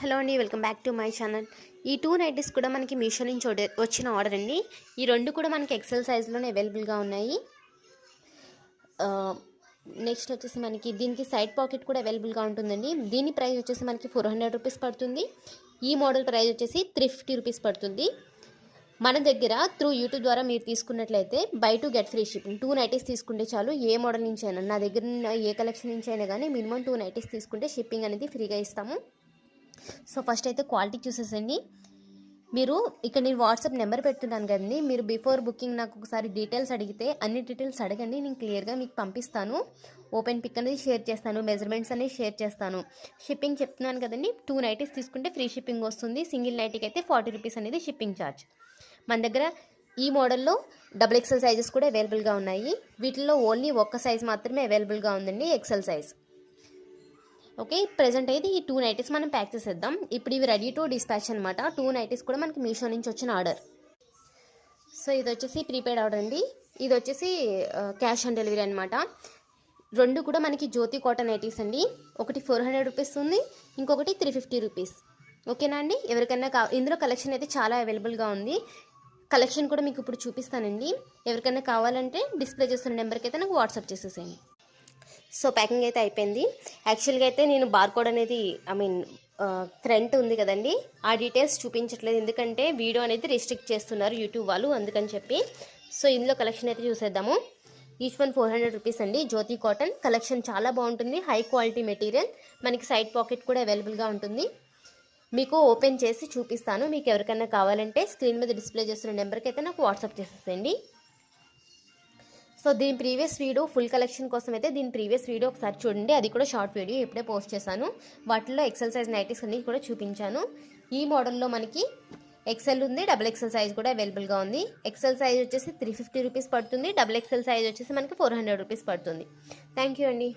Hello అండి, welcome back to my channel. ఈ 2 nighties కూడా మనకి మీషో నుంచి వచ్చిన ఆర్డర్ అండి. ఈ రెండు కూడా మనకి ఎక్సెల్ సైజ్లోనే అవైలబుల్గా ఉన్నాయి. నెక్స్ట్ వచ్చేసి మనకి దీనికి సైడ్ పాకెట్ కూడా అవైలబుల్గా ఉంటుందండి. దీని ప్రైస్ వచ్చేసి మనకి 400 రూపీస్ పడుతుంది. ఈ మోడల్ ప్రైస్ వచ్చేసి 350 రూపీస్ పడుతుంది. మన దగ్గర త్రూ యూట్యూబ్ ద్వారా మీరు తీసుకున్నట్లయితే by to get free shipping. 2 nighties తీసుకుంటే చాలు. ఏ మోడల్ నుంచి అయినా, నా దగ్గర ఏ కలెక్షన్ నుంచి అయినా కానీ మినిమం 2 నైటీస్ తీసుకుంటే షిప్పింగ్ అనేది ఫ్రీగా ఇస్తాము. సో ఫస్ట్ అయితే క్వాలిటీ చూసేసండి. మీరు ఇక్కడ నేను వాట్సాప్ నెంబర్ పెడుతున్నాను కదండి, మీరు బిఫోర్ బుకింగ్ నాకు ఒకసారి డీటెయిల్స్ అడిగితే అన్ని డీటెయిల్స్ అడగండి, నేను క్లియర్గా మీకు పంపిస్తాను. ఓపెన్ పిక్ అనేది షేర్ చేస్తాను, మెజర్మెంట్స్ అనేది షేర్ చేస్తాను. షిప్పింగ్ చెప్తున్నాను కదండి, 2 నైటీస్ తీసుకుంటే ఫ్రీ షిప్పింగ్ వస్తుంది. సింగిల్ నైటీకి అయితే 40 రూపీస్ అనేది షిప్పింగ్ ఛార్జ్. మన దగ్గర ఈ మోడల్లో డబుల్ ఎక్సెల్ సైజెస్ కూడా అవైలబుల్గా ఉన్నాయి. వీటిల్లో ఓన్లీ ఒక్క సైజ్ మాత్రమే అవైలబుల్గా ఉందండి, ఎక్సెల్ సైజ్. ఓకే, ప్రజెంట్ అయితే ఈ 2 నైటీస్ మనం ప్యాక్ చేసేద్దాం. ఇప్పుడు ఇవి రెడీ టు డిస్పాచ్ అనమాట. 2 నైటీస్ కూడా మనకి మీషో నుంచి వచ్చిన ఆర్డర్. సో ఇది వచ్చేసి ప్రీపెయిడ్ ఆర్డర్ అండి. ఇది వచ్చేసి క్యాష్ ఆన్ డెలివరీ అనమాట. రెండు కూడా మనకి జ్యోతి కాటన్ నైటీస్ అండి. ఒకటి 400 రూపీస్ ఉంది, ఇంకొకటి 350 రూపీస్. ఓకేనా అండి. ఎవరికైనా ఇందులో కలెక్షన్ అయితే చాలా అవైలబుల్గా ఉంది. కలెక్షన్ కూడా మీకు ఇప్పుడు చూపిస్తానండి. ఎవరికైనా కావాలంటే డిస్ప్లే చేస్తున్న నెంబర్కి అయితే నాకు వాట్సాప్ చేసేసేయండి. సో ప్యాకింగ్ అయితే అయిపోయింది. యాక్చువల్గా అయితే నేను బార్కోడ్ అనేది ఫ్రంట్ ఉంది కదండి, ఆ డీటెయిల్స్ చూపించట్లేదు, ఎందుకంటే వీడియో అనేది రిస్ట్రిక్ట్ చేస్తున్నారు యూట్యూబ్ వాళ్ళు, అందుకని చెప్పి. సో ఇందులో కలెక్షన్ అయితే చూసేద్దాము. ఈచ్ వన్ 400 రూపీస్ అండి. జ్యోతి కాటన్ కలెక్షన్ చాలా బాగుంటుంది, హై క్వాలిటీ మెటీరియల్. మనకి సైడ్ పాకెట్ కూడా అవైలబుల్గా ఉంటుంది. మీకు ఓపెన్ చేసి చూపిస్తాను. మీకు ఎవరికైనా కావాలంటే స్క్రీన్ మీద డిస్ప్లే చేస్తున్న నెంబర్కి అయితే నాకు వాట్సాప్ చేసేసేయండి. సో దీని ప్రీవియస్ వీడియో ఫుల్ కలెక్షన్ కోసం అయితే దీని ప్రీవియస్ వీడియో ఒకసారి చూడండి, అది కూడా షార్ట్ వీడియో ఇప్పుడే పోస్ట్ చేశాను. వాటిల్లో ఎక్సెల్ సైజ్ నైటీస్ అన్ని కూడా చూపించాను. ఈ మోడల్లో మనకి ఎక్సెల్ ఉంది, డబుల్ ఎక్సెల్ సైజ్ కూడా అవైలబుల్గా ఉంది. ఎక్సెల్ సైజ్ వచ్చేసి 350 రూపీస్ పడుతుంది, డబుల్ ఎక్సెల్ సైజ్ వచ్చేసి మనకి 400 రూపీస్ పడుతుంది. థ్యాంక్ యూ అండి.